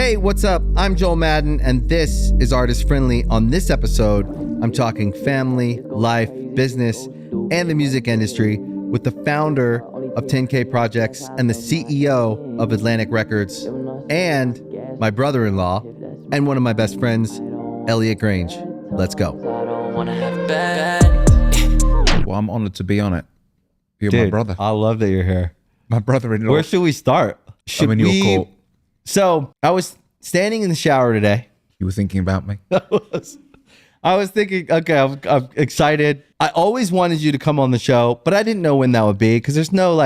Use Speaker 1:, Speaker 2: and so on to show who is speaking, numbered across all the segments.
Speaker 1: Hey, what's up? I'm Joel Madden, and this is Artist Friendly. On this episode, I'm talking family, life, business, and the music industry with the founder of 10K Projects and the CEO of Atlantic Records, and my brother-in-law, and one of my best friends, Elliot Grainge. Let's go.
Speaker 2: Well, I'm honored to be on it. You're
Speaker 1: Dude,
Speaker 2: my brother.
Speaker 1: I love that you're here.
Speaker 2: My brother-in-law.
Speaker 1: Where should we start?
Speaker 2: I'm in your court.
Speaker 1: So I was standing in the shower today.
Speaker 2: You were thinking about me?
Speaker 1: I was thinking, okay, I'm excited. I always wanted you to come on the show, but I didn't know when that would be because there's no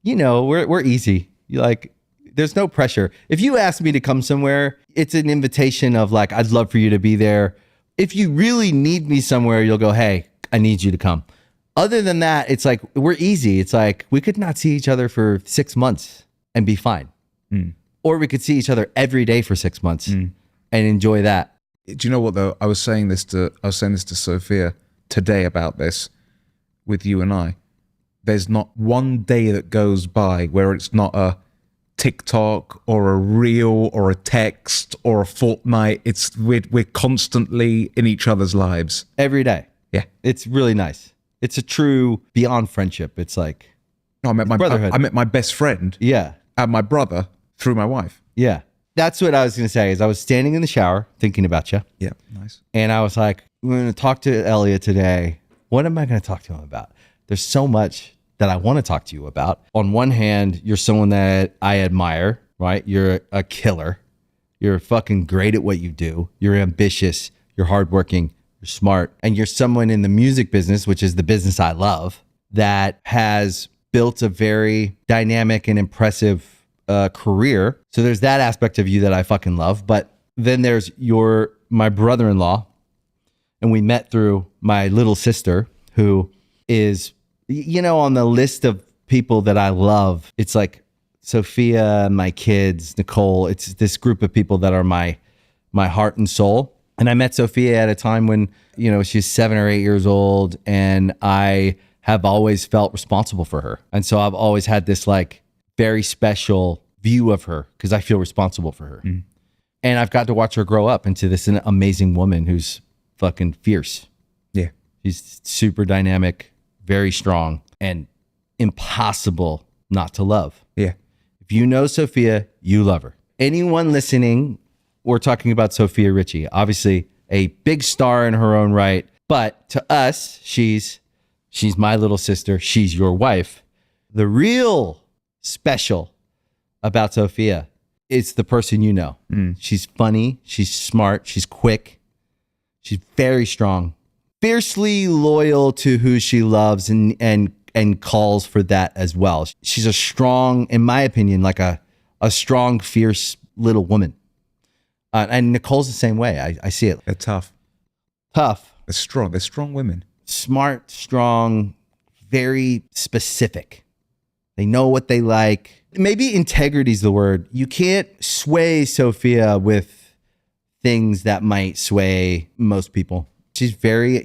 Speaker 1: we're easy. There's no pressure. If you ask me to come somewhere, it's an invitation of like, I'd love for you to be there. If you really need me somewhere, you'll go, hey, I need you to come. Other than that, it's like, we're easy. It's like, we could not see each other for 6 months and be fine. Or we could see each other every day for 6 months and enjoy that.
Speaker 2: Do you know what though? I was saying this to Sophia today about this with you and I. There's not one day that goes by where it's not a TikTok or a reel or a text or a fortnight. We're constantly in each other's lives
Speaker 1: Every day.
Speaker 2: Yeah.
Speaker 1: It's really nice. It's a true beyond friendship. It's like
Speaker 2: I met my best friend.
Speaker 1: Yeah.
Speaker 2: And my brother through my wife.
Speaker 1: Yeah. That's what I was going to say is I was standing in the shower thinking about you.
Speaker 2: Yeah, nice.
Speaker 1: And I was like, we're going to talk to Elliot today. What am I going to talk to him about? There's so much that I want to talk to you about. On one hand, you're someone that I admire, right? You're a killer. You're fucking great at what you do. You're ambitious. You're hardworking. You're smart. And you're someone in the music business, which is the business I love, that has built a very dynamic and impressive career. So there's that aspect of you that I fucking love. But then there's my brother-in-law, and we met through my little sister, who is, on the list of people that I love. It's like Sophia, my kids, Nicole. It's this group of people that are my heart and soul. And I met Sophia at a time when, she's 7 or 8 years old, and I have always felt responsible for her. And so I've always had this like very special view of her because I feel responsible for her. And I've got to watch her grow up into this amazing woman who's fucking fierce.
Speaker 2: Yeah.
Speaker 1: She's super dynamic, very strong, and impossible not to love.
Speaker 2: Yeah.
Speaker 1: If you know Sophia, you love her. Anyone listening, we're talking about Sophia Richie, obviously a big star in her own right, but to us, she's my little sister. She's your wife. The real special about Sophia is the person you know. She's funny. She's smart. She's quick. She's very strong, fiercely loyal to who she loves and calls for that as well. She's a strong, in my opinion, like a strong, fierce little woman. And Nicole's the same way. I see it.
Speaker 2: They're tough.
Speaker 1: Tough.
Speaker 2: They're strong. They're strong women.
Speaker 1: Smart, strong, very specific. They know what they like. Maybe integrity is the word. You can't sway Sophia with things that might sway most people. She's very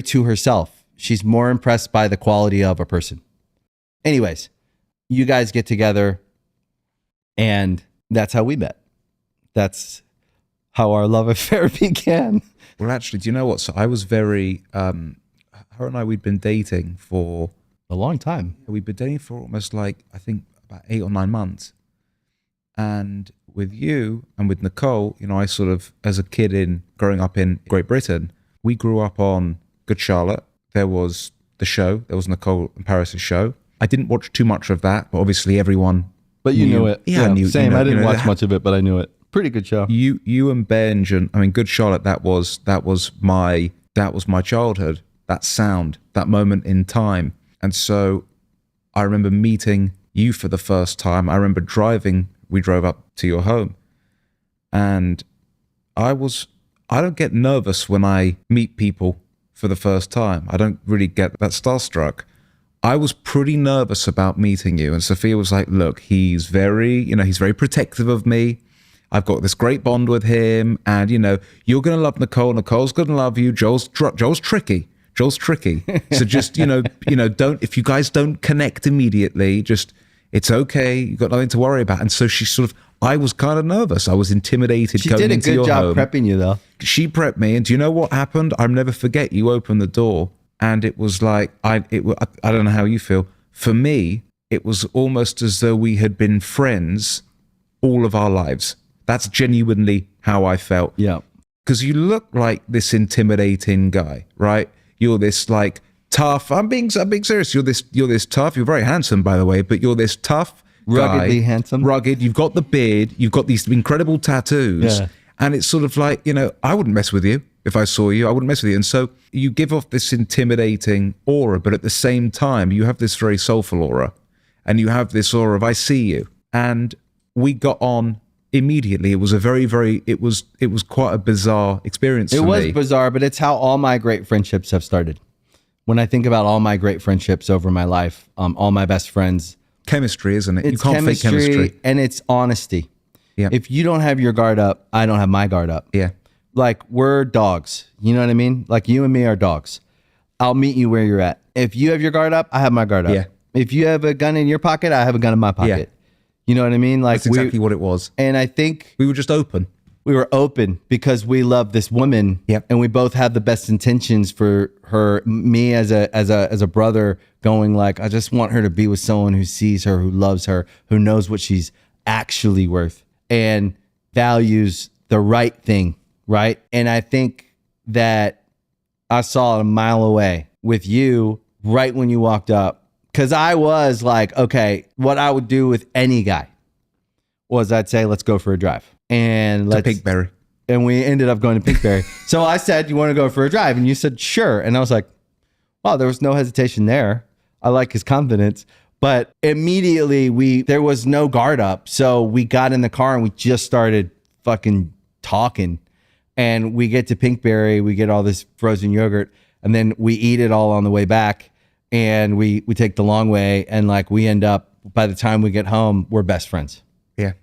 Speaker 1: to herself. She's more impressed by the quality of a person. Anyways, you guys get together, and that's how we met. That's how our love affair began.
Speaker 2: Well, actually, do you know what? So I was very, her and I, we'd been dating for
Speaker 1: a long time.
Speaker 2: We'd been dating for almost like, I think about 8 or 9 months. And with you and with Nicole, I sort of, as a kid growing up in Great Britain, we grew up on Good Charlotte. There was the show. There was Nicole and Paris's show. I didn't watch too much of that, but obviously everyone.
Speaker 1: But you knew it.
Speaker 2: Yeah, I knew.
Speaker 1: Same. I didn't watch much of it, but I knew it. Pretty good show.
Speaker 2: You and Benj, and Good Charlotte. That was my childhood. That sound, that moment in time. And so I remember meeting you for the first time. I remember we drove up to your home. And I don't get nervous when I meet people for the first time. I don't really get that starstruck. I was pretty nervous about meeting you. And Sophia was like, look, he's very protective of me. I've got this great bond with him. And, you're going to love Nicole. Nicole's going to love you. Joel's tricky. So just, don't, if you guys don't connect immediately, just It's okay. You've got nothing to worry about. And so she sort of, I was kind of nervous. I was intimidated
Speaker 1: She
Speaker 2: going
Speaker 1: did a
Speaker 2: into
Speaker 1: good
Speaker 2: your
Speaker 1: job
Speaker 2: home.
Speaker 1: prepping you, though.
Speaker 2: She prepped me. And do you know what happened? I'll never forget. You opened the door and it was like, I don't know how you feel. For me, it was almost as though we had been friends all of our lives. That's genuinely how I felt.
Speaker 1: Yeah.
Speaker 2: Because you look like this intimidating guy, right? You're this like tough. I'm being serious. You're this tough. You're very handsome, by the way, but you're this tough
Speaker 1: Ruggedly
Speaker 2: guy,
Speaker 1: handsome.
Speaker 2: rugged. You've got the beard. You've got these incredible tattoos,
Speaker 1: Yeah.
Speaker 2: and it's sort of like, you know, I wouldn't mess with you if I saw you. I wouldn't mess with you. And so you give off this intimidating aura, but at the same time, you have this very soulful aura, and you have this aura of I see you. And we got on immediately. It was a very, it was quite a bizarre experience for me.
Speaker 1: It was bizarre, but it's how all my great friendships have started. When I think about all my great friendships over my life, all my best friends.
Speaker 2: Chemistry, isn't it?
Speaker 1: It's
Speaker 2: you can't fake chemistry.
Speaker 1: And it's honesty.
Speaker 2: Yeah.
Speaker 1: If you don't have your guard up, I don't have my guard up.
Speaker 2: Yeah.
Speaker 1: Like we're dogs. You know what I mean? Like you and me are dogs. I'll meet you where you're at. If you have your guard up, I have my guard up.
Speaker 2: Yeah.
Speaker 1: If you have a gun in your pocket, I have a gun in my pocket.
Speaker 2: Yeah.
Speaker 1: You know what I mean? Like
Speaker 2: That's exactly what it was.
Speaker 1: And I think
Speaker 2: We were just open.
Speaker 1: we were open because we love this woman.
Speaker 2: Yep.
Speaker 1: And we both have the best intentions for her. Me as a brother going like, I just want her to be with someone who sees her, who loves her, who knows what she's actually worth and values the right thing. Right. And I think that I saw it a mile away with you right when you walked up. Cause I was like, okay, what I would do with any guy was I'd say, let's go for a drive. And
Speaker 2: To
Speaker 1: let's
Speaker 2: Pinkberry.
Speaker 1: and we ended up going to Pinkberry. So I said, you want to go for a drive? And you said, sure. And I was like, wow, there was no hesitation there. I like his confidence. But immediately there was no guard up. So we got in the car and we just started fucking talking. And we get to Pinkberry, we get all this frozen yogurt, and then we eat it all on the way back. And we take the long way. And like we end up, by the time we get home, we're best friends.
Speaker 2: Yeah.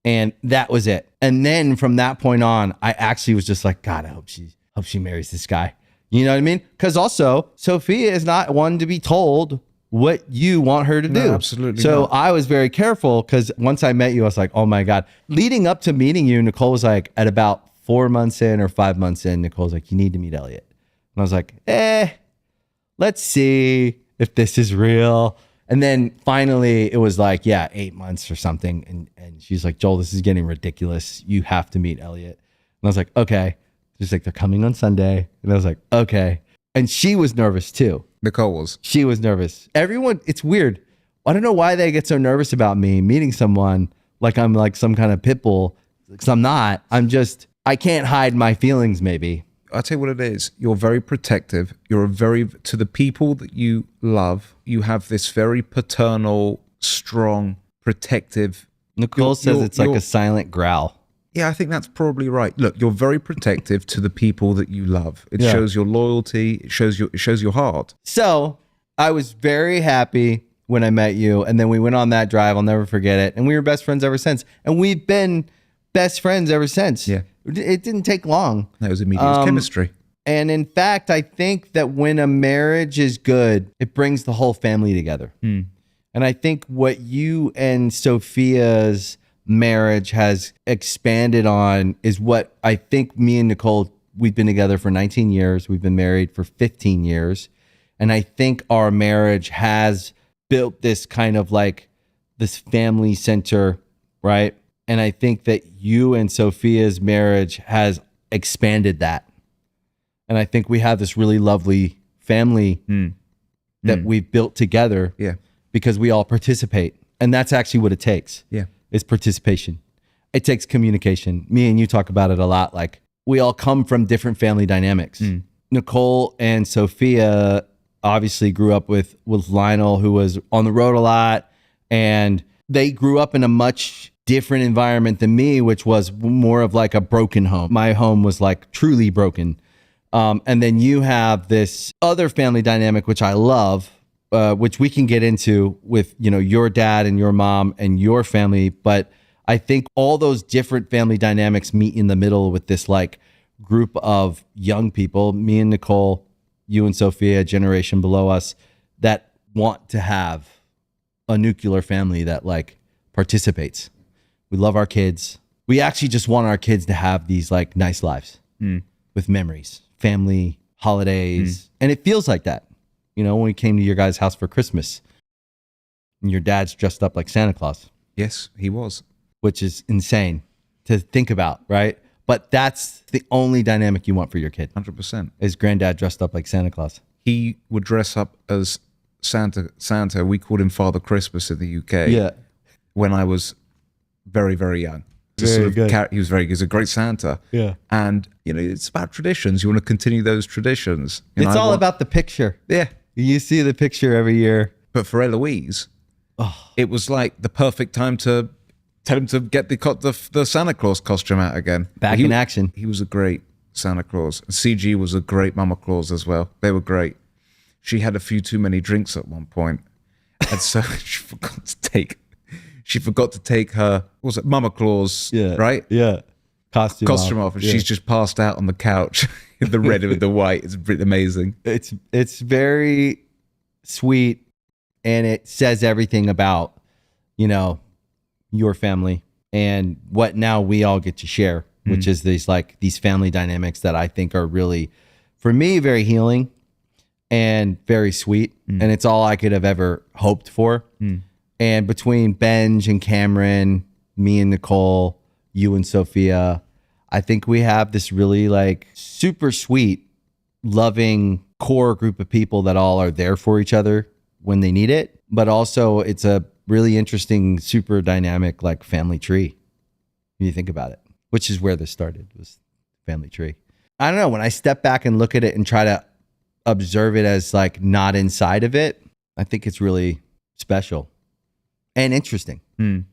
Speaker 1: And that was it. And then from that point on, I actually was just like, God, I hope she marries this guy. You know what I mean? Because also, Sophia is not one to be told what you want her to do.
Speaker 2: No, absolutely
Speaker 1: So
Speaker 2: not.
Speaker 1: I was very careful because once I met you, I was like, oh my God. Leading up to meeting you, Nicole was like, at about 4 months in or 5 months in, Nicole's like, you need to meet Elliot. And I was like, let's see if this is real. And then finally it was like, 8 months or something. And she's like, Joel, this is getting ridiculous. You have to meet Elliot. And I was like, okay. She's like, they're coming on Sunday. And I was like, okay. And she was nervous too.
Speaker 2: Nicole was.
Speaker 1: She was nervous. Everyone, it's weird. I don't know why they get so nervous about me meeting someone like I'm like some kind of pit bull. Because I'm not. I can't hide my feelings maybe.
Speaker 2: I'll tell you what it is. You're very protective. To the people that you love, you have this very paternal, strong, protective.
Speaker 1: Nicole says it's like a silent growl.
Speaker 2: Yeah, I think that's probably right. Look, you're very protective to the people that you love. It
Speaker 1: Yeah.
Speaker 2: shows your loyalty. It shows your heart.
Speaker 1: So I was very happy when I met you. And then we went on that drive. I'll never forget it. And we were best friends ever since. And we've been best friends ever since.
Speaker 2: Yeah.
Speaker 1: It didn't take long.
Speaker 2: That was immediate. It was chemistry.
Speaker 1: And in fact, I think that when a marriage is good, it brings the whole family together. And I think what you and Sophia's marriage has expanded on is what I think me and Nicole, we've been together for 19 years. We've been married for 15 years. And I think our marriage has built this kind of like this family center, right? And I think that you and Sophia's marriage has expanded that. And I think we have this really lovely family that we've built together because we all participate. And that's actually what it takes.
Speaker 2: Yeah.
Speaker 1: Is participation. It takes communication. Me and you talk about it a lot. Like we all come from different family dynamics. Nicole and Sophia obviously grew up with Lionel, who was on the road a lot. And they grew up in a much different environment than me, which was more of like a broken home. My home was like truly broken. And then you have this other family dynamic, which I love, which we can get into with, your dad and your mom and your family. But I think all those different family dynamics meet in the middle with this like group of young people, me and Nicole, you and Sophia, a generation below us, that want to have a nuclear family that like participates. We love our kids. We actually just want our kids to have these like nice lives with memories, family, holidays. And it feels like that. You know, when we came to your guys' house for Christmas and your dad's dressed up like Santa Claus.
Speaker 2: Yes, he was.
Speaker 1: Which is insane to think about, right? But that's the only dynamic you want for your kid.
Speaker 2: 100%.
Speaker 1: Is granddad dressed up like Santa Claus.
Speaker 2: He would dress up as Santa. We called him Father Christmas in the UK.
Speaker 1: Yeah.
Speaker 2: When I was very, very young.
Speaker 1: Very good.
Speaker 2: He was a great Santa.
Speaker 1: Yeah.
Speaker 2: And, you know, it's about traditions. You want to continue those traditions. You know,
Speaker 1: It's all about the picture.
Speaker 2: Yeah.
Speaker 1: You see the picture every year.
Speaker 2: But for Eloise, it was like the perfect time to tell him to get the Santa Claus costume out again.
Speaker 1: Back in action.
Speaker 2: He was a great Santa Claus. CG was a great Mama Claus as well. They were great. She had a few too many drinks at one point, and so she forgot to take her, what was it, Mama Claus, right?
Speaker 1: Yeah. Costume
Speaker 2: off. And she's just passed out on the couch in the red and the white. It's pretty amazing.
Speaker 1: It's very sweet, and it says everything about, you know, your family and what now we all get to share, which is these family dynamics that I think are really, for me, very healing and very sweet. And it's all I could have ever hoped for. And between Benj and Cameron, me and Nicole, you and Sophia, I think we have this really like super sweet, loving core group of people that all are there for each other when they need it. But also it's a really interesting, super dynamic like family tree when you think about it, which is where this started, was family tree. I don't know, when I step back and look at it and try to observe it as like not inside of it, I think it's really special and interesting.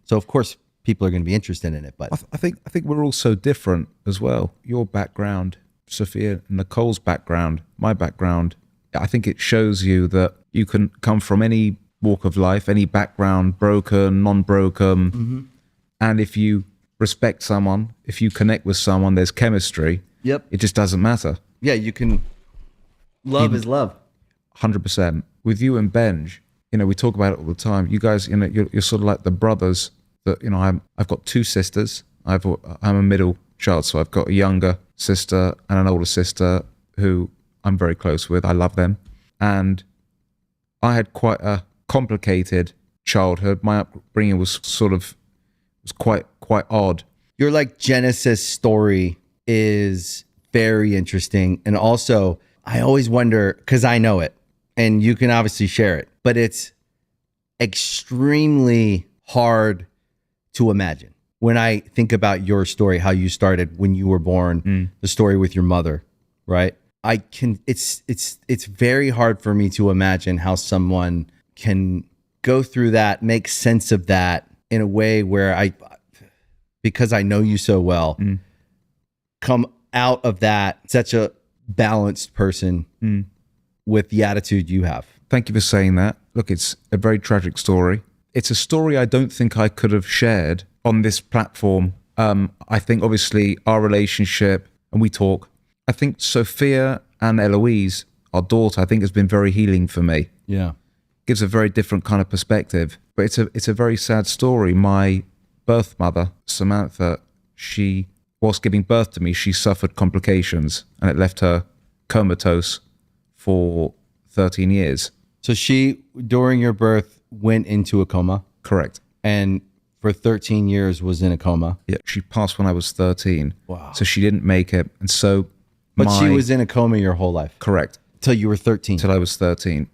Speaker 1: So of course people are going to be interested in it, but
Speaker 2: I think we're all so different as well. Your background, Sophia, Nicole's background, my background, I think it shows you that you can come from any walk of life, any background, broken, non-broken. And if you respect someone, if you connect with someone, there's chemistry.
Speaker 1: Yep.
Speaker 2: It just doesn't matter.
Speaker 1: Yeah, you can. Love is love.
Speaker 2: 100%. With you and Benj, you know, we talk about it all the time. You guys, you know, you're sort of like the brothers that, you know, I've got two sisters. I'm a middle child, so I've got a younger sister and an older sister who I'm very close with. I love them. And I had quite a complicated childhood. My upbringing was quite odd.
Speaker 1: Your like Genesis story is very interesting. And also I always wonder, because I know it and you can obviously share it, but it's extremely hard to imagine. When I think about your story, how you started when you were born, the story with your mother, right? It's very hard for me to imagine how someone can go through that, make sense of that in a way where because I know you so well, come out of that such a balanced person with the attitude you have.
Speaker 2: Thank you for saying that. Look, it's a very tragic story. It's a story I don't think I could have shared on this platform. I think obviously our relationship, and we talk, I think Sophia and Eloise, our daughter, I think has been very healing for me.
Speaker 1: Yeah.
Speaker 2: Gives a very different kind of perspective. But it's a very sad story. My birth mother, Samantha, whilst giving birth to me, she suffered complications and it left her comatose for 13 years.
Speaker 1: So she, during your birth, went into a coma?
Speaker 2: Correct.
Speaker 1: And for 13 years was in a coma?
Speaker 2: Yeah, she passed when I was 13.
Speaker 1: Wow.
Speaker 2: So she didn't make it. And so
Speaker 1: But she was in a coma your whole life?
Speaker 2: Correct.
Speaker 1: Till you were 13?
Speaker 2: Till I was 13.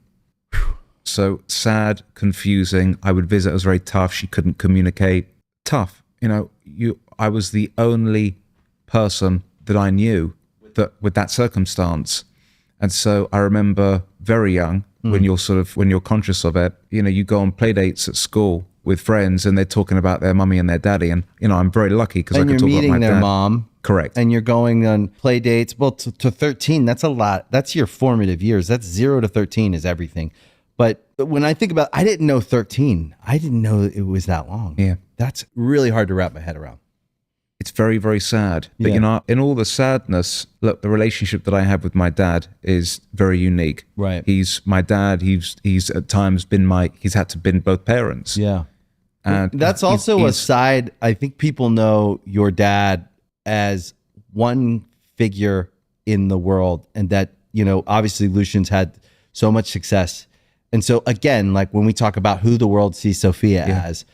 Speaker 2: So sad, confusing. I would visit. It was very tough. She couldn't communicate. Tough. You know, I was the only person that I knew that with that circumstance. And so I remember very young, when you're conscious of it, you know, you go on play dates at school with friends and they're talking about their mummy and their daddy. And, you know, I'm very lucky because I can talk about my dad.
Speaker 1: And you're meeting their mom.
Speaker 2: Correct.
Speaker 1: And you're going on play dates. Well, to 13, that's a lot. That's your formative years. That's 0 to 13 is everything. But when I think about, I didn't know 13. I didn't know it was that long.
Speaker 2: Yeah.
Speaker 1: That's really hard to wrap my head around.
Speaker 2: It's very, very sad. But,
Speaker 1: Yeah.
Speaker 2: in all the sadness, look, the relationship that I have with my dad is very unique.
Speaker 1: Right.
Speaker 2: He's my dad. He's at times he's had to been both parents.
Speaker 1: Yeah.
Speaker 2: And
Speaker 1: That's also a side. I think people know your dad as one figure in the world, and that, obviously Lucian's had so much success. And so again, like when we talk about who the world sees Sophia as,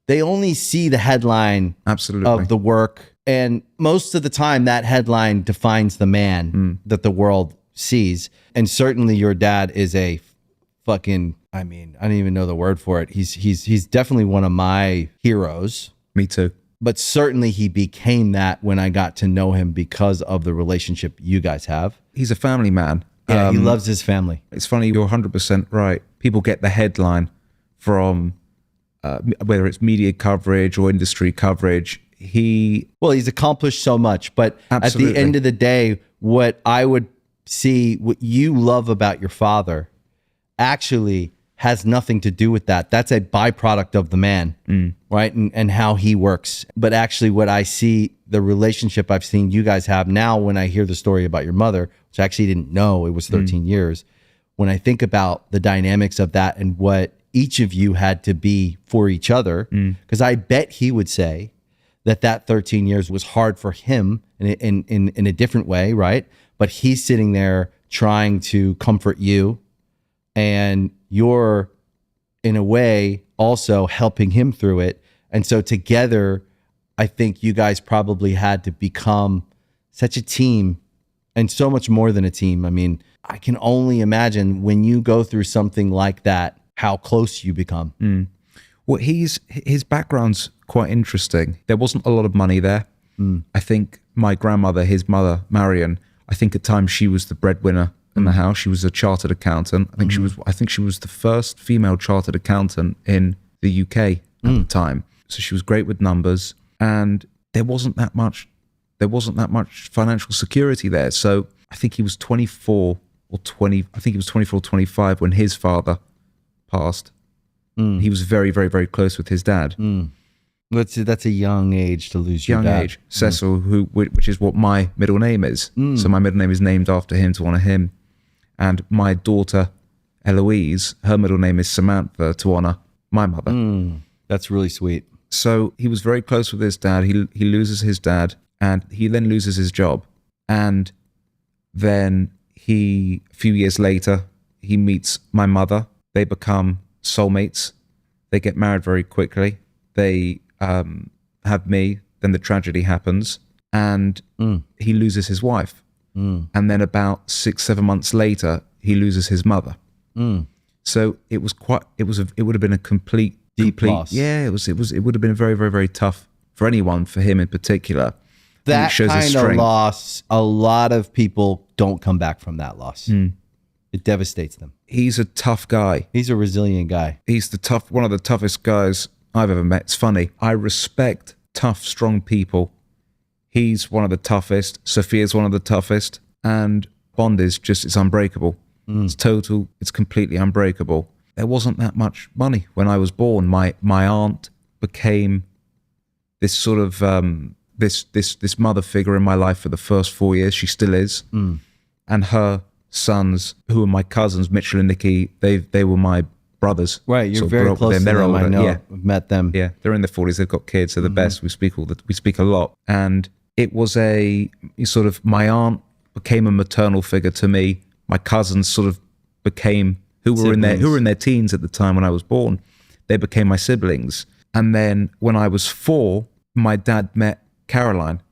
Speaker 1: they only see the headline
Speaker 2: absolutely
Speaker 1: of the work. And most of the time that headline defines the man that the world sees. And certainly your dad is a fucking, I don't even know the word for it. He's definitely one of my heroes.
Speaker 2: Me too.
Speaker 1: But certainly he became that when I got to know him because of the relationship you guys have.
Speaker 2: He's a family man.
Speaker 1: Yeah, he loves his family.
Speaker 2: It's funny, you're 100% right. People get the headline from whether it's media coverage or industry coverage. He's
Speaker 1: accomplished so much, but
Speaker 2: absolutely.
Speaker 1: At the end of the day, what I would see, what you love about your father actually has nothing to do with that. That's a byproduct of the man, right? And how he works. But actually what I see, the relationship I've seen you guys have now, when I hear the story about your mother, which I actually didn't know it was 13 years, when I think about the dynamics of that and what each of you had to be for each other, because I bet he would say that 13 years was hard for him in a different way, right? But he's sitting there trying to comfort you, and you're in a way also helping him through it. And so together, I think you guys probably had to become such a team, and so much more than a team. I can only imagine when you go through something like that, how close you become.
Speaker 2: Well, his background's quite interesting. There wasn't a lot of money there. I think my grandmother, his mother, Marian, I think at times she was the breadwinner in the house. She was a chartered accountant. I think she was the first female chartered accountant in the UK at the time. So she was great with numbers, and there wasn't that much financial security there. So I think he was 24 or 20. I think he was 24 or 25 when his father passed. He was very, very, very close with his dad.
Speaker 1: That's a young age to lose your dad.
Speaker 2: Young age. Cecil, which is what my middle name is. So my middle name is named after him, to honor him. And my daughter, Eloise, her middle name is Samantha, to honor my mother.
Speaker 1: That's really sweet.
Speaker 2: So he was very close with his dad. He loses his dad, and he then loses his job. And then a few years later, he meets my mother. They become soulmates. They get married very quickly. They have me. Then the tragedy happens, and he loses his wife. And then about 6-7 months later, he loses his mother. So it would have been a complete
Speaker 1: loss.
Speaker 2: Yeah, it would have been very, very, very tough for anyone, for him in particular.
Speaker 1: That kind of loss, a lot of people don't come back from that loss. It devastates them.
Speaker 2: He's a tough guy.
Speaker 1: He's a resilient guy.
Speaker 2: He's one of the toughest guys I've ever met. It's funny. I respect tough, strong people. He's one of the toughest. Sophia's one of the toughest. And Bond it's unbreakable. It's completely unbreakable. There wasn't that much money when I was born. My aunt became this sort of this mother figure in my life for the first 4 years. She still is. And her sons, who are my cousins, Mitchell and Nikki, they were my brothers.
Speaker 1: Right, you're very close to them.
Speaker 2: Older.
Speaker 1: I know.
Speaker 2: Yeah.
Speaker 1: I've met them.
Speaker 2: Yeah, they're in their 40s. They've got kids. They're the best. We speak a lot. And it was my aunt became a maternal figure to me. My cousins sort of became who were in their teens at the time when I was born. They became my siblings. And then when I was 4, my dad met Caroline,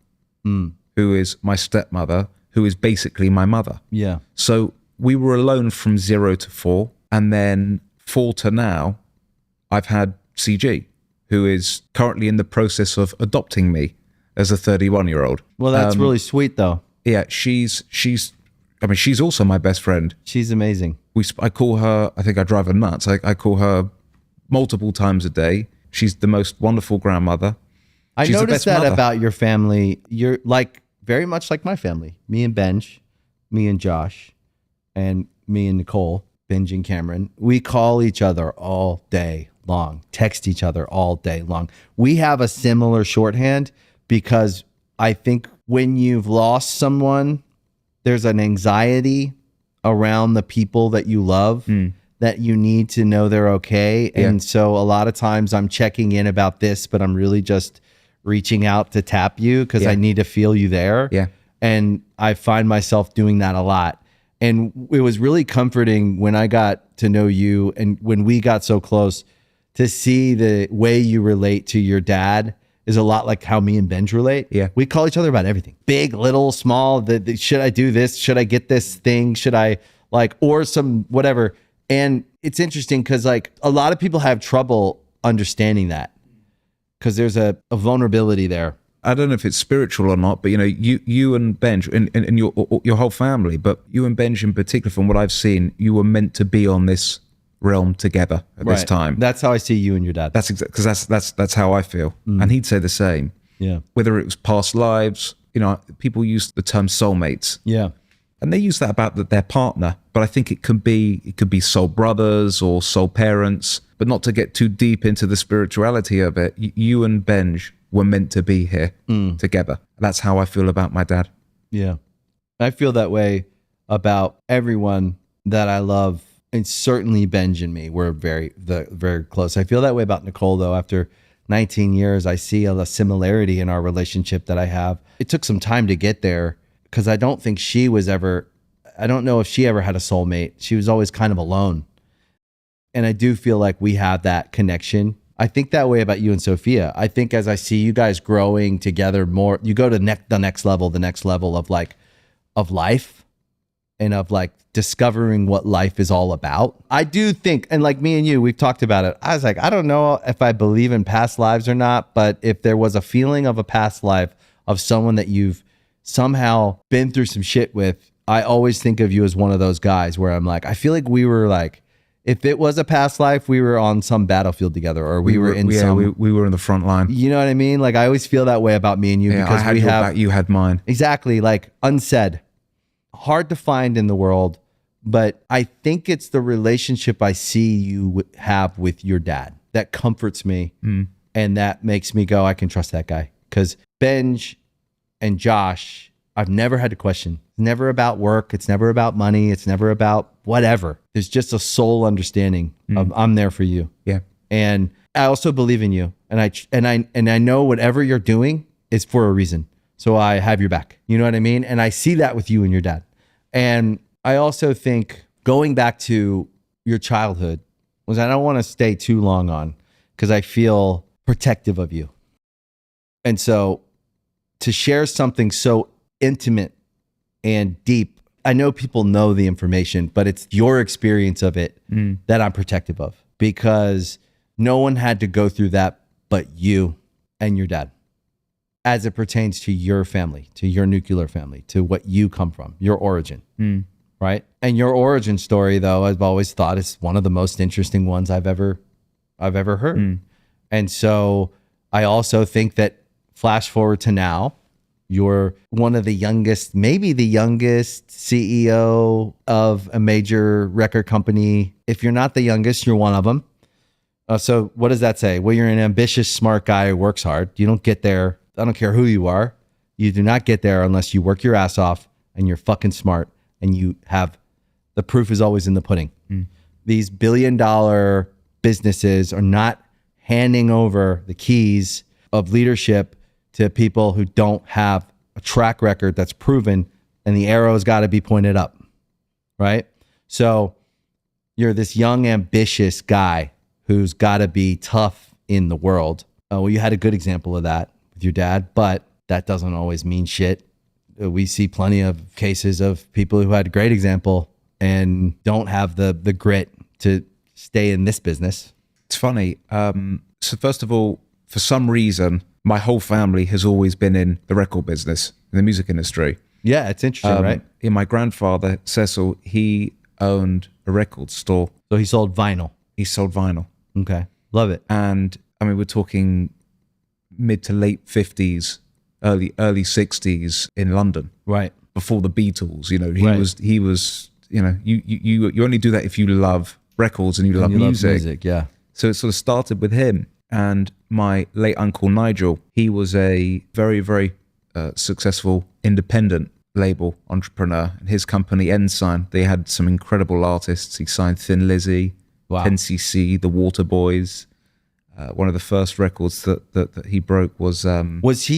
Speaker 2: who is my stepmother, who is basically my mother.
Speaker 1: Yeah.
Speaker 2: So we were alone from 0 to 4. And then 4 to now, I've had CG, who is currently in the process of adopting me as a 31-year-old.
Speaker 1: Well, that's really sweet, though.
Speaker 2: Yeah, she's also my best friend.
Speaker 1: She's amazing.
Speaker 2: I call her, I think I drive her nuts. I call her multiple times a day. She's the most wonderful grandmother.
Speaker 1: I noticed that about your family. You're very much like my family. Me and Benj, me and Josh, and me and Nicole, Benj and Cameron. We call each other all day long, text each other all day long. We have a similar shorthand, because I think when you've lost someone, there's an anxiety around the people that you love that you need to know they're okay. And so a lot of times I'm checking in about this, but I'm really just reaching out to tap you because I need to feel you there.
Speaker 2: Yeah.
Speaker 1: And I find myself doing that a lot. And it was really comforting when I got to know you and when we got so close to see the way you relate to your dad is a lot like how me and Benj relate.
Speaker 2: Yeah.
Speaker 1: We call each other about everything. Big, little, small. Should I do this? Should I get this thing? Should I or some whatever. And it's interesting because like a lot of people have trouble understanding that because there's a vulnerability there.
Speaker 2: I don't know if it's spiritual or not, but you and Benj and your whole family, but you and Benj in particular, from what I've seen, you were meant to be on this realm together at this time.
Speaker 1: That's how I see you and your dad.
Speaker 2: That's exactly because that's how I feel, and he'd say the same.
Speaker 1: Yeah.
Speaker 2: Whether it was past lives, people use the term soulmates.
Speaker 1: Yeah.
Speaker 2: And they use that about their partner, but I think it could be soul brothers or soul parents, but not to get too deep into the spirituality of it. You and Benj were meant to be here together. That's how I feel about my dad.
Speaker 1: Yeah. I feel that way about everyone that I love, and certainly Benj and me. We're very close. I feel that way about Nicole, though. After 19 years, I see a similarity in our relationship that I have. It took some time to get there because I don't think I don't know if she ever had a soulmate. She was always kind of alone. And I do feel like we have that connection. I think that way about you and Sophia. I think as I see you guys growing together more, you go to the next level of life and of like discovering what life is all about. I do think, and like me and you, we've talked about it. I was like, I don't know if I believe in past lives or not, but if there was a feeling of a past life of someone that you've somehow been through some shit with, I always think of you as one of those guys where I'm like, I feel like we were like, if it was a past life, we were on some battlefield together, or we were in
Speaker 2: we were in the front line.
Speaker 1: You know what I mean? Like I always feel that way about me and you because
Speaker 2: I had your back, you had mine.
Speaker 1: Exactly, like unsaid, hard to find in the world, but I think it's the relationship I see you have with your dad that comforts me, and that makes me go, I can trust that guy. Because Benj and Josh, I've never had to question. It's never about work. It's never about money. It's never about whatever. There's just a soul understanding of I'm there for you.
Speaker 2: Yeah.
Speaker 1: And I also believe in you. And I know whatever you're doing is for a reason. So I have your back. You know what I mean? And I see that with you and your dad. And I also think going back to your childhood was I don't want to stay too long on because I feel protective of you. And so to share something so intimate and deep, I know people know the information, but it's your experience of it that I'm protective of because no one had to go through that but you and your dad as it pertains to your family, to your nuclear family, to what you come from, your origin, right? And your origin story, though, I've always thought is one of the most interesting ones I've ever heard. And so I also think that flash forward to now, you're one of the youngest, maybe the youngest CEO of a major record company. If you're not the youngest, you're one of them. So what does that say? Well, you're an ambitious, smart guy who works hard. You don't get there. I don't care who you are. You do not get there unless you work your ass off and you're fucking smart and you have, the proof is always in the pudding. These billion-dollar businesses are not handing over the keys of leadership to people who don't have a track record that's proven, and the arrow's got to be pointed up, right? So you're this young, ambitious guy who's got to be tough in the world. Well, you had a good example of that with your dad, but that doesn't always mean shit. We see plenty of cases of people who had a great example and don't have the grit to stay in this business.
Speaker 2: It's funny. So first of all, for some reason, my whole family has always been in the record business, in the music industry.
Speaker 1: Yeah, it's interesting, right?
Speaker 2: Yeah, my grandfather, Cecil, he owned a record store.
Speaker 1: So he sold vinyl.
Speaker 2: He sold vinyl.
Speaker 1: Okay, love it.
Speaker 2: And I mean, we're talking mid to late 50s, early 60s in London.
Speaker 1: Right.
Speaker 2: Before the Beatles, he was, you only do that if you love records and you love music.
Speaker 1: Yeah.
Speaker 2: So it sort of started with him. And my late uncle Nigel, he was a very, very successful independent label entrepreneur. And his company, Ensign, they had some incredible artists. He signed Thin Lizzy,
Speaker 1: Wow.
Speaker 2: 10cc, The Waterboys. One of the first records that he broke was
Speaker 1: he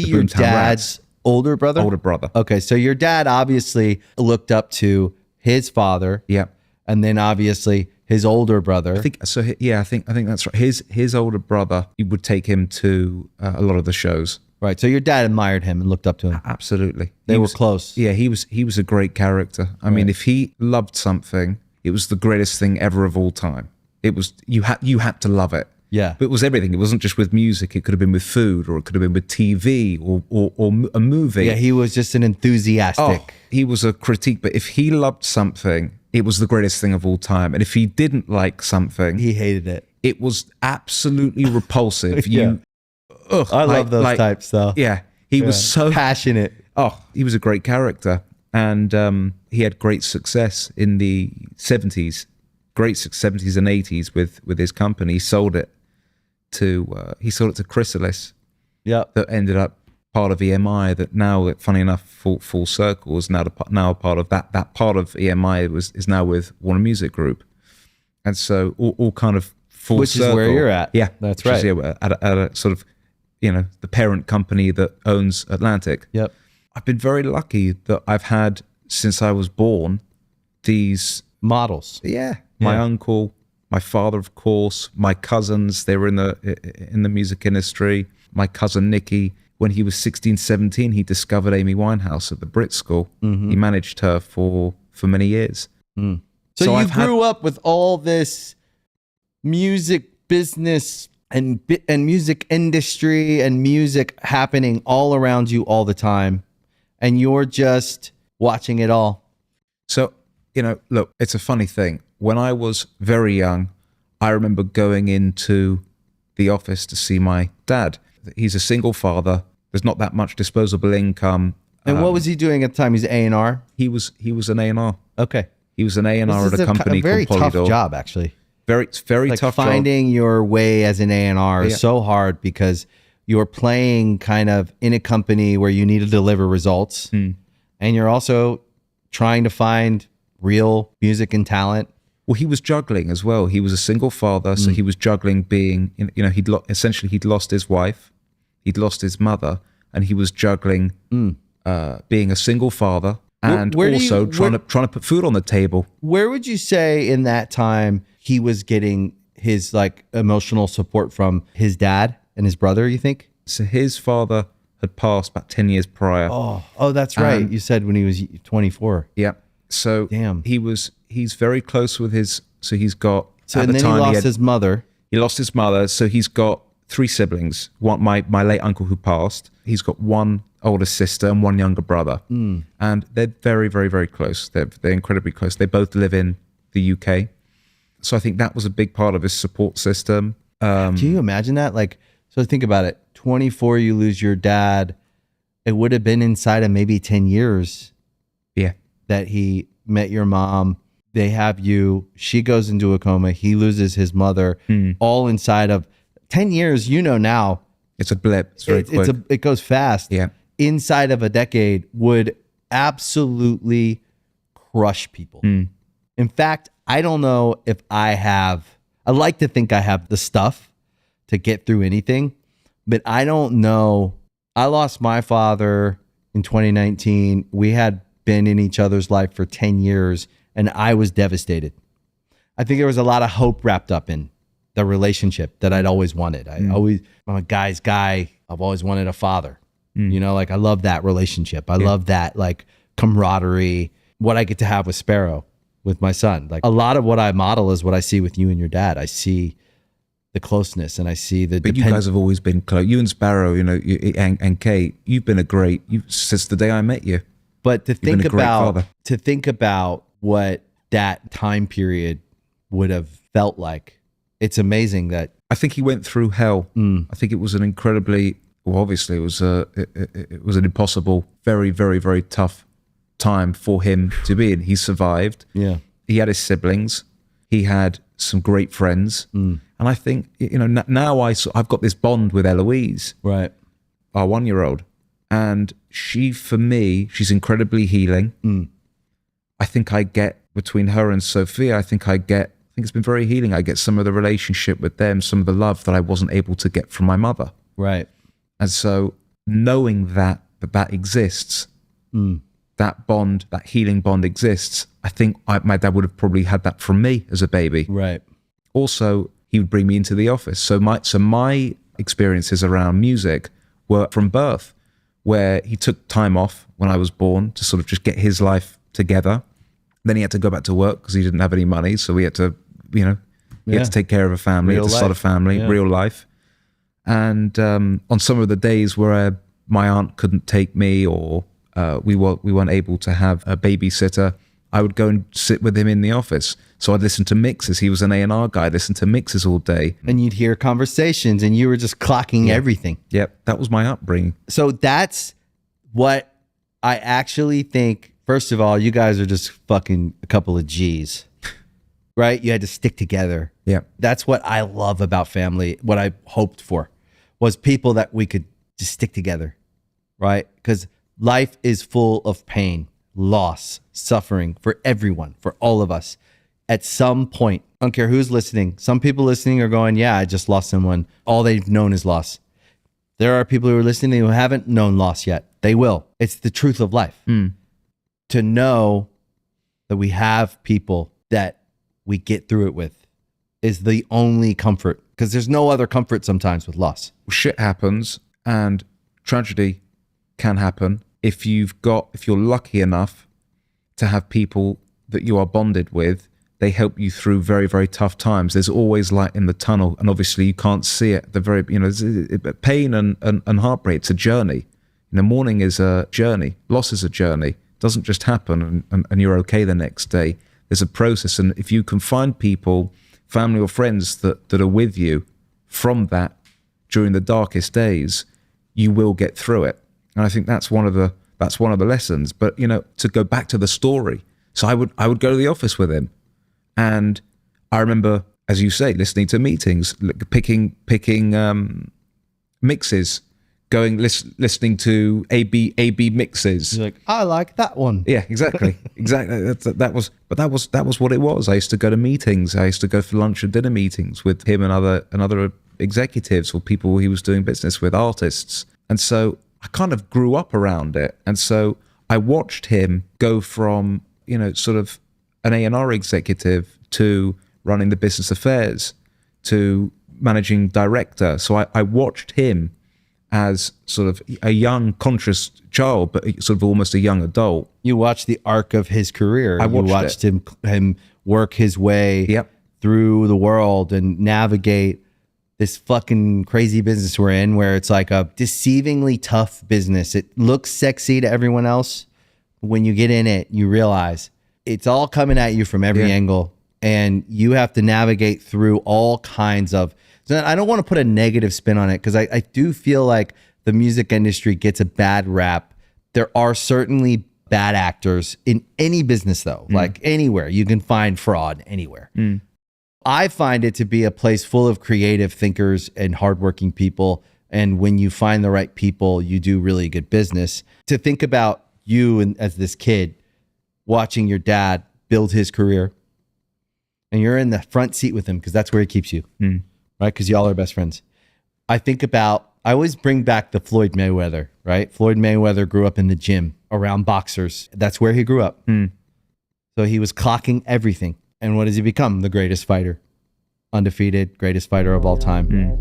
Speaker 2: the
Speaker 1: your
Speaker 2: Boomtown
Speaker 1: dad's
Speaker 2: Rats.
Speaker 1: older brother?
Speaker 2: Older brother.
Speaker 1: Okay, so your dad obviously looked up to his father.
Speaker 2: Yeah.
Speaker 1: And then obviously his older brother.
Speaker 2: I think so. Yeah, I think that's right. His older brother, he would take him to a lot of the shows.
Speaker 1: Right. So your dad admired him and looked up to him.
Speaker 2: Absolutely,
Speaker 1: They were close.
Speaker 2: Yeah, he was a great character. I mean, if he loved something, it was the greatest thing ever of all time. It was you had to love it.
Speaker 1: Yeah.
Speaker 2: But it was everything. It wasn't just with music. It could have been with food, or it could have been with TV, or a movie.
Speaker 1: Yeah, he was just an enthusiastic.
Speaker 2: Oh, he was a critique. But if he loved something, it was the greatest thing of all time. And if he didn't like something,
Speaker 1: He hated it.
Speaker 2: it was absolutely repulsive.
Speaker 1: Yeah. I love those types though.
Speaker 2: Yeah, he was so
Speaker 1: passionate.
Speaker 2: Oh, he was a great character, and he had great success in the 70s, 70s and 80s with his company. He sold it to Chrysalis.
Speaker 1: Yep.
Speaker 2: That ended up part of EMI. That now, funny enough, full circle is now a part of that part of EMI is now with Warner Music Group, and so all kind of full
Speaker 1: Which
Speaker 2: circle.
Speaker 1: is where you're at.
Speaker 2: Yeah,
Speaker 1: That's
Speaker 2: which is,
Speaker 1: right.
Speaker 2: at a sort of, the parent company that owns Atlantic.
Speaker 1: Yep.
Speaker 2: I've been very lucky that I've had, since I was born, these,
Speaker 1: Models.
Speaker 2: my
Speaker 1: Yeah.
Speaker 2: uncle, my father, of course, my cousins, they were in the music industry. My cousin Nicky, when he was 16, 17, he discovered Amy Winehouse at the Brit School.
Speaker 1: Mm-hmm.
Speaker 2: He managed her for many years.
Speaker 1: So you
Speaker 2: I've
Speaker 1: grew up with all this music business and music industry and music happening all around you all the time, and you're just watching it all.
Speaker 2: So, look, it's a funny thing. When I was very young, I remember going into the office to see my dad. He's a single father. There's not that much disposable income.
Speaker 1: And what was he doing at the time? He's A&R?
Speaker 2: He was an A&R.
Speaker 1: Okay.
Speaker 2: He was an A&R
Speaker 1: This
Speaker 2: at
Speaker 1: is
Speaker 2: a company
Speaker 1: a very
Speaker 2: called
Speaker 1: tough
Speaker 2: Polydor.
Speaker 1: job, actually.
Speaker 2: Very
Speaker 1: Like
Speaker 2: tough
Speaker 1: finding
Speaker 2: job.
Speaker 1: your way as an A&R is so hard because you're playing kind of in a company where you need to deliver results. And you're also trying to find real music and talent.
Speaker 2: Well, he was juggling as well. He was a single father, so he was juggling being, essentially he'd lost his wife, he'd lost his mother, and he was juggling being a single father and
Speaker 1: Where do
Speaker 2: also
Speaker 1: you-
Speaker 2: trying to put food on the table.
Speaker 1: Where would you say in that time he was getting his like emotional support from his dad and his brother, you think?
Speaker 2: So his father had passed about 10 years prior.
Speaker 1: Oh, that's right. You said when he was 24.
Speaker 2: Yeah. So
Speaker 1: Damn.
Speaker 2: he's very close with his. So he's got.
Speaker 1: So
Speaker 2: at
Speaker 1: and
Speaker 2: the
Speaker 1: then he
Speaker 2: time
Speaker 1: lost
Speaker 2: had-
Speaker 1: his mother.
Speaker 2: He lost his mother, so he's got 3 siblings. One, my late uncle who passed. He's got 1 older sister and 1 younger brother, and they're very, very, very close. They're incredibly close. They both live in the UK, so I think that was a big part of his support system.
Speaker 1: Can you imagine that? Like, so think about it. 24, you lose your dad. It would have been inside of maybe 10 years
Speaker 2: Yeah,
Speaker 1: that he met your mom. They have you. She goes into a coma. He loses his mother. All inside of 10 years. Now,
Speaker 2: it's a blip. It's very quick.
Speaker 1: it goes fast.
Speaker 2: Yeah.
Speaker 1: Inside of a decade would absolutely crush people. In fact, I don't know if I like to think I have the stuff to get through anything, but I don't know. I lost my father in 2019. We had been in each other's life for 10 years and I was devastated. I think there was a lot of hope wrapped up in the relationship that I'd always wanted. I'm a guy's guy. I've always wanted a father. Like I love that relationship. I love that like camaraderie, what I get to have with Sparrow, with my son. Like a lot of what I model is what I see with you and your dad. I see the closeness and I see the
Speaker 2: But you guys have always been close. You and Sparrow, and Kate, you've been since the day I met you.
Speaker 1: But to
Speaker 2: been
Speaker 1: think
Speaker 2: a great father.
Speaker 1: about what that time period would have felt like, it's amazing that
Speaker 2: I think he went through hell. I think it was an incredibly, obviously it was an impossible, very, very, very tough time for him to be in. He survived.
Speaker 1: Yeah.
Speaker 2: He had his siblings. He had some great friends. And I think, now I've got this bond with Eloise,
Speaker 1: Right.
Speaker 2: our 1-year-old, and she, for me, she's incredibly healing. I think I get between her and Sophia, I think it's been very healing. I get some of the relationship with them, some of the love that I wasn't able to get from my mother.
Speaker 1: Right.
Speaker 2: And so knowing that exists, that bond, that healing bond exists, I think my dad would have probably had that from me as a baby.
Speaker 1: Right.
Speaker 2: Also, he would bring me into the office. So my experiences around music were from birth, where he took time off when I was born to sort of just get his life together. Then he had to go back to work because he didn't have any money. So we had to, he had to take care of a family,
Speaker 1: Real
Speaker 2: had to start a
Speaker 1: life.
Speaker 2: family, real life. And on some of the days where my aunt couldn't take me, or we weren't able to have a babysitter, I would go and sit with him in the office. So I'd listen to mixes. He was an A&R guy. I'd listen to mixes all day.
Speaker 1: And you'd hear conversations and you were just clocking everything.
Speaker 2: Yep, that was my upbringing.
Speaker 1: So that's what I actually think. First of all, you guys are just fucking a couple of G's, right? You had to stick together.
Speaker 2: Yeah.
Speaker 1: That's what I love about family. What I hoped for was people that we could just stick together, right? Because life is full of pain, loss, suffering for everyone, for all of us. At some point, I don't care who's listening. Some people listening are going, yeah, I just lost someone. All they've known is loss. There are people who are listening who haven't known loss yet. They will. It's the truth of life. To know that we have people that we get through it with is the only comfort, because there's no other comfort sometimes with loss.
Speaker 2: Shit happens and tragedy can happen. If you're lucky enough to have people that you are bonded with, they help you through very, very tough times. There's always light in the tunnel, and obviously you can't see it. Pain and heartbreak, it's a journey. Mourning is a journey. Loss is a journey. It doesn't just happen and you're okay the next day. There's a process, and if you can find people, family or friends that are with you from that during the darkest days, you will get through it. And I think that's one of the lessons. But to go back to the story, so I would go to the office with him. And I remember, as you say, listening to meetings, picking mixes, listening to AB mixes.
Speaker 1: You're like, I like that one.
Speaker 2: Yeah, exactly. That was what it was. I used to go to meetings. I used to go for lunch and dinner meetings with him and other executives or people he was doing business with, artists. And so I kind of grew up around it. And so I watched him go from, sort of an A&R executive to running the business affairs to managing director. So I watched him as sort of a young conscious child, but sort of almost a young adult.
Speaker 1: You watched the arc of his career.
Speaker 2: You
Speaker 1: watched him work his way through the world and navigate this fucking crazy business we're in, where it's like a deceivingly tough business. It looks sexy to everyone else. When you get in it, you realize it's all coming at you from every angle, and you have to navigate through all kinds of. So I don't want to put a negative spin on it, because I do feel like the music industry gets a bad rap. There are certainly bad actors in any business, though. Like anywhere, you can find fraud anywhere. I find it to be a place full of creative thinkers and hardworking people. And when you find the right people, you do really good business. To think about you and as this kid watching your dad build his career, and you're in the front seat with him because that's where he keeps you, right? Because y'all are best friends. I always bring back the Floyd Mayweather, right? Floyd Mayweather grew up in the gym around boxers. That's where he grew up. So he was clocking everything. And what does he become? The greatest fighter. Undefeated, greatest fighter of all time.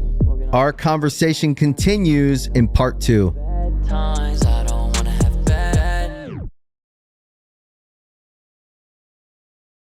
Speaker 1: Our conversation continues in part 2.